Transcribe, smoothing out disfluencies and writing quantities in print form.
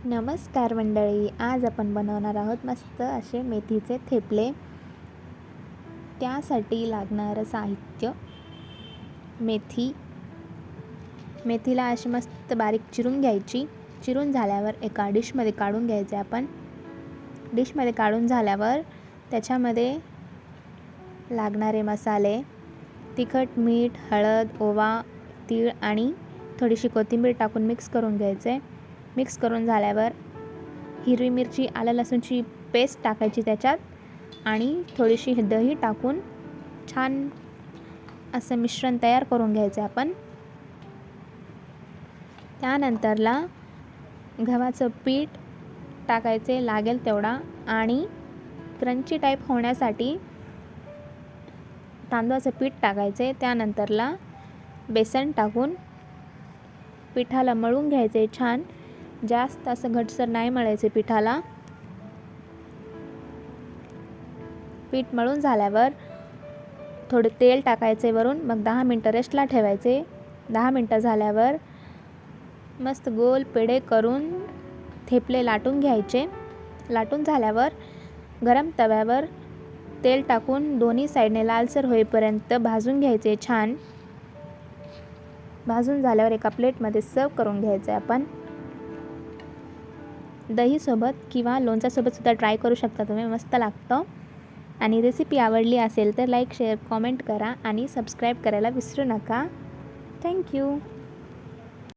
नमस्कार मंडळी, आज आपण बनवणार आहोत मस्त असे मेथीचे थेपले. त्यासाठी लागणारं साहित्य: मेथीला अशी मस्त बारीक चिरून घ्यायची. चिरून झाल्यावर एका डिशमध्ये काढून घ्यायचे आपण. डिशमध्ये काढून झाल्यावर त्याच्यामध्ये लागणारे मसाले: तिखट, मीठ, हळद, ओवा, तीळ आणि थोडीशी कोथिंबीर टाकून मिक्स करून घ्यायचे. मिक्स करून झाल्यावर हिरवी मिरची, आलं लसूणची पेस्ट टाकायची त्याच्यात आणि थोडीशी दही टाकून छान असं मिश्रण तयार करून घ्यायचं आपण. त्यानंतरला गव्हाचं पीठ टाकायचे लागेल तेवढा आणि क्रंची टाईप होण्यासाठी तांदळाचं पीठ टाकायचे. त्यानंतरला बेसन टाकून पिठाला मळून घ्यायचे छान. जास्त असं घटसर नाही मळायचे पिठाला. पीठ मळून झाल्यावर थोडे तेल टाकायचे वरून. मग 10 मिनटं रेस्टला ठेवायचे. 10 मिनटं झाल्यावर मस्त गोल पेढे करून थेपले लाटून घ्यायचे. लाटून झाल्यावर गरम तव्यावर तेल टाकून दोन्ही साईडने लालसर होईपर्यंत भाजून घ्यायचे छान. भाजून झाल्यावर एका प्लेटमध्ये सर्व करून घ्यायचे आपण. दहीसोबत किंवा लोणच्यासोबत सुद्धा ट्राय करू शकता तुम्ही, मस्त लागतं. आणि रेसिपी आवडली असेल तर लाईक, शेअर, कॉमेंट करा आणि सबस्क्राईब करायला विसरू नका. थँक्यू.